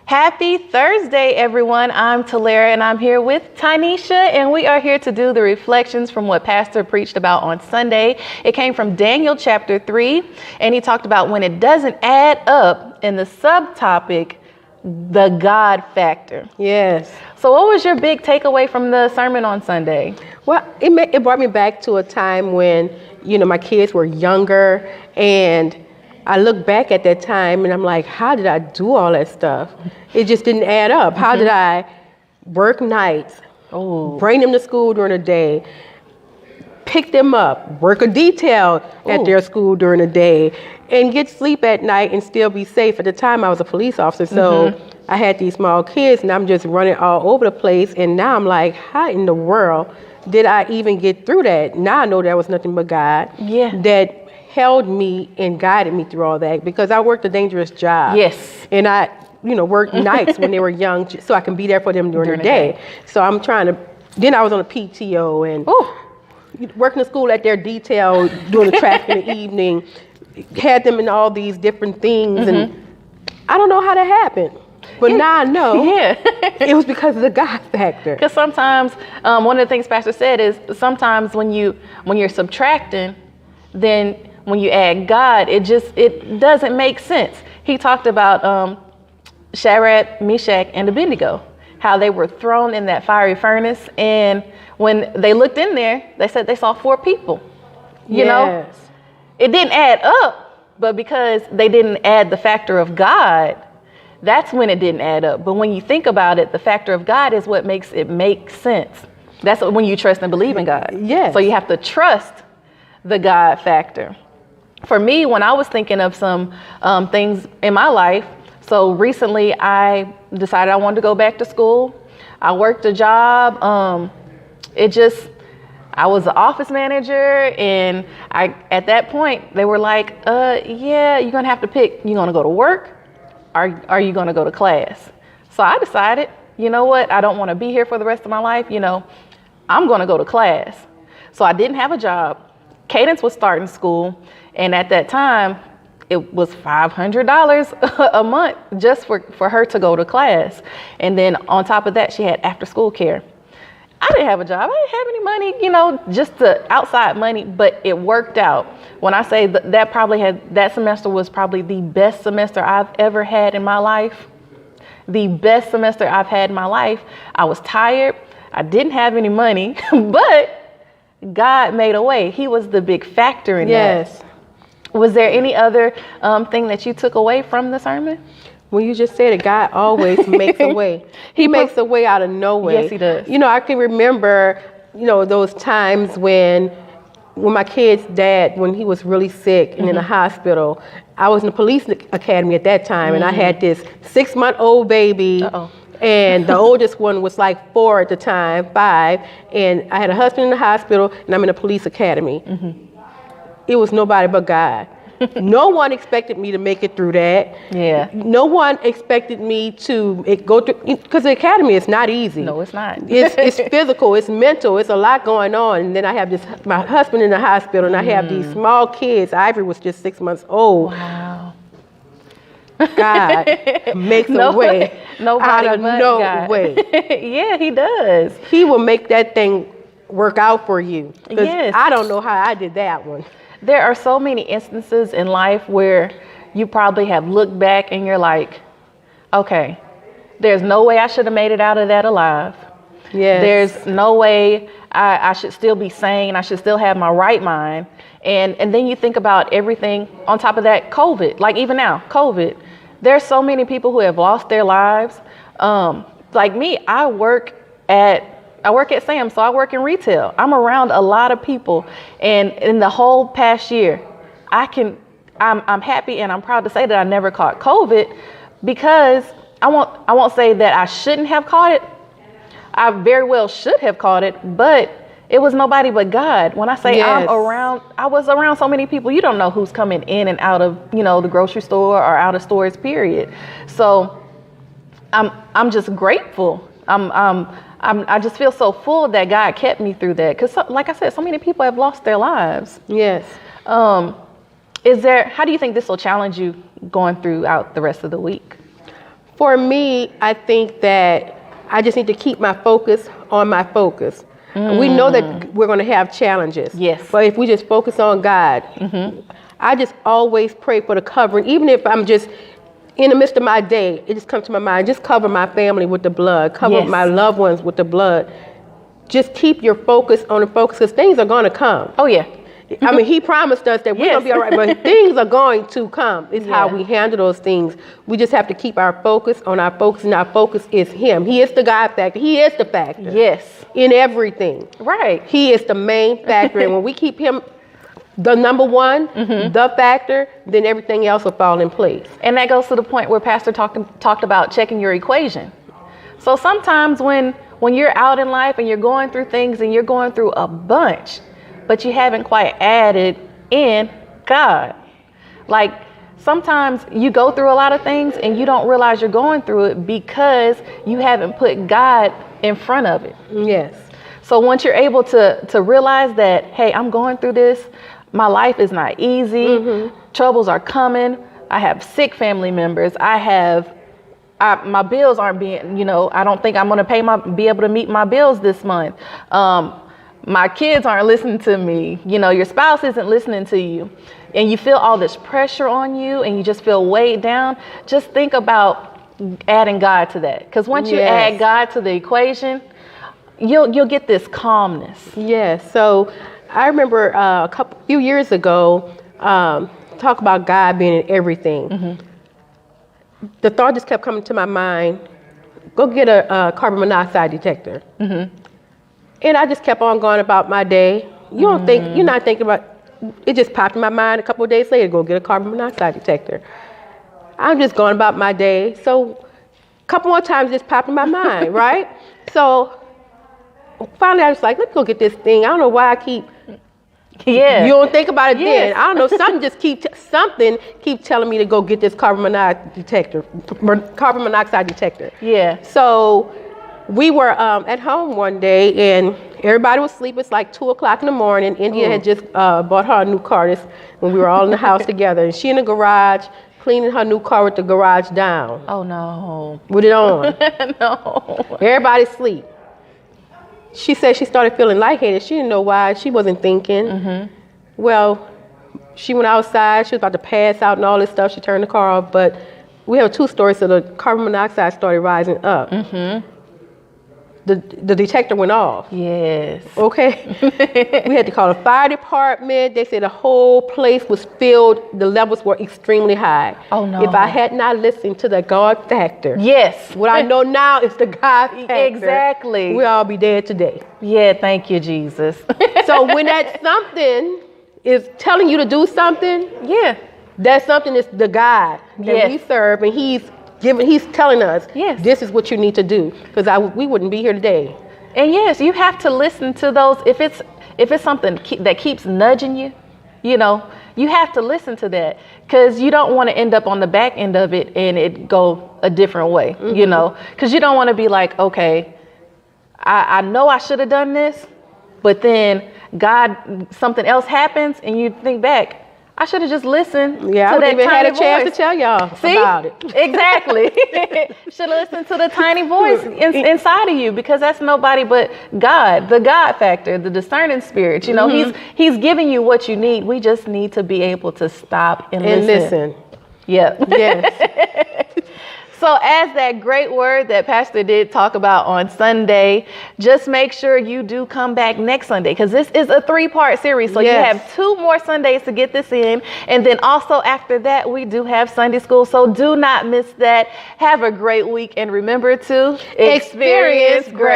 Happy Thursday, everyone. I'm Talera, and I'm here with Tynesha, and we are here to do the reflections from what Pastor preached about on Sunday. It came from Daniel chapter 3, and he talked about when it doesn't add up in the subtopic, the God factor. Yes. So what was your big takeaway from the sermon on Sunday? Well, it brought me back to a time when, my kids were younger, and I look back at that time and I'm like, how did I do all that stuff? It just didn't add up. Mm-hmm. How did I work nights, bring them to school during the day, pick them up, work a detail at their school during the day, and get sleep at night and still be safe? At the time, I was a police officer, so I had these small kids and I'm just running all over the place. And now I'm like, how in the world did I even get through that? Now I know that was nothing but God that held me and guided me through all that, because I worked a dangerous job. Yes. And I, worked nights when they were young so I can be there for them during the day. So I'm trying to, then I was on a PTO and working in school at their detail, doing the traffic in the evening, had them in all these different things. And I don't know how that happened. But now I know it was because of the God factor. Because sometimes, one of the things Pastor said is sometimes when you're subtracting, then when you add God, it doesn't make sense. He talked about Shadrach, Meshach, and Abednego, how they were thrown in that fiery furnace, and when they looked in there, they said they saw 4 people. You know, it didn't add up, but because they didn't add the factor of God, that's when it didn't add up. But when you think about it, the factor of God is what makes it make sense. That's when you trust and believe in God. Yes. So you have to trust the God factor. For me, when I was thinking of some things in my life, so recently I decided I wanted to go back to school. I worked a job. I was an office manager, and at that point they were like, you're gonna have to pick. You gonna go to work, or are you gonna go to class? So I decided, you know what? I don't want to be here for the rest of my life. I'm gonna go to class. So I didn't have a job. Cadence was starting school, and at that time, it was $500 a month just for her to go to class. And then on top of that, she had after school care. I didn't have a job. I didn't have any money, just the outside money, but it worked out. When I say that semester was probably the best semester I've ever had in my life. The best semester I've had in my life. I was tired. I didn't have any money, but God made a way. He was the big factor in that. Was there any other thing that you took away from the sermon? Well, you just said it. God always makes a way. He makes a way out of no way. Yes, he does. I can remember, those times when my kid's dad, when he was really sick and in the hospital, I was in the police academy at that time, and I had this 6-month-old baby. And the oldest one was like 4 at the time, 5. And I had a husband in the hospital, and I'm in a police academy. It was nobody but God. No one expected me to make it through that. Yeah. No one expected me to go through, because the academy is not easy. No, it's not. It's physical, it's mental, it's a lot going on. And then I have my husband in the hospital, and I have these small kids. Ivory was just 6 months old. Wow. God makes a way out of no way. Yeah, he does. He will make that thing work out for you. Yes. I don't know how I did that one. There are so many instances in life where you probably have looked back and you're like, okay, there's no way I should have made it out of that alive. Yes. There's no way I should still be sane. I should still have my right mind. And then you think about everything on top of that, COVID, like even now, COVID. There's so many people who have lost their lives. Like me, I work at Sam's, so I work in retail. I'm around a lot of people, and in the whole past year, I'm happy and I'm proud to say that I never caught COVID, because I won't say that I shouldn't have caught it. I very well should have caught it, but it was nobody but God. When I say I was around so many people, you don't know who's coming in and out of, the grocery store or out of stores, period. So I'm just grateful. I just feel so full that God kept me through that. Because like I said, so many people have lost their lives. Yes. How do you think this will challenge you going throughout the rest of the week? For me, I think that I just need to keep my focus on my focus. We know that we're going to have challenges. Yes. But if we just focus on God, I just always pray for the covering. Even if I'm just in the midst of my day, it just comes to my mind, just cover my family with the blood, cover Yes. my loved ones with the blood. Just keep your focus on the focus, because things are going to come. Oh yeah. I mean, he promised us that we're going to be all right, but things are going to come. It's how we handle those things. We just have to keep our focus on our focus, and our focus is him. He is the God factor. He is the factor. Yes. In everything. Right. He is the main factor. And when we keep him the number one, the factor, then everything else will fall in place. And that goes to the point where Pastor talked about checking your equation. So sometimes when you're out in life and you're going through things and you're going through a bunch, but you haven't quite added in God. Like sometimes you go through a lot of things and you don't realize you're going through it because you haven't put God in front of it. Yes. So once you're able to realize that, hey, I'm going through this, my life is not easy, troubles are coming, I have sick family members, my bills aren't being, I don't think I'm going to be able to meet my bills this month. My kids aren't listening to me. Your spouse isn't listening to you, and you feel all this pressure on you and you just feel weighed down. Just think about adding God to that. Because once you add God to the equation, you'll get this calmness. Yes. So I remember a few years ago, talk about God being in everything. The thought just kept coming to my mind, go get a carbon monoxide detector. And I just kept on going about my day. You're not thinking about, it just popped in my mind a couple of days later, go get a carbon monoxide detector. I'm just going about my day. So a couple more times it just popped in my mind, right? So finally I was like, let's go get this thing. I don't know why I keep, you don't think about it then. I don't know, something keep telling me to go get this carbon monoxide detector. Yeah. So we were at home one day and everybody was asleep. It's like 2:00 in the morning. India had just bought her a new car when we were all in the house together. And she in the garage cleaning her new car with the garage down. Oh no. With it on. No. Everybody's asleep. She said she started feeling lightheaded. She didn't know why. She wasn't thinking. Well, she went outside. She was about to pass out and all this stuff. She turned the car off. But we have a 2-story, so the carbon monoxide started rising up. The detector went off. Yes. Okay. We had to call the fire department. They said the whole place was filled. The levels were extremely high. Oh no. If I had not listened to the God factor. Yes. What I know now is the God factor. Exactly. We'll all be dead today. Yeah, thank you, Jesus. So when that something is telling you to do something, that something is the God that we serve, and He's telling us, this is what you need to do, because we wouldn't be here today. And yes, you have to listen to those. If it's something that keeps nudging you, you have to listen to that, because you don't want to end up on the back end of it and it go a different way, because you don't want to be like, okay, I know I should have done this, but then something else happens and you think back, I should have just listened to I that even tiny had a chance voice. to tell y'all about it. Exactly. Should have listened to the tiny voice inside of you, because that's nobody but God, the God factor, the discerning spirit. He's giving you what you need. We just need to be able to stop and listen. Yeah. Yes. So as that great word that Pastor did talk about on Sunday, just make sure you do come back next Sunday, because this is a 3-part series. So you have 2 more Sundays to get this in. And then also after that, we do have Sunday school. So do not miss that. Have a great week. And remember to experience grace.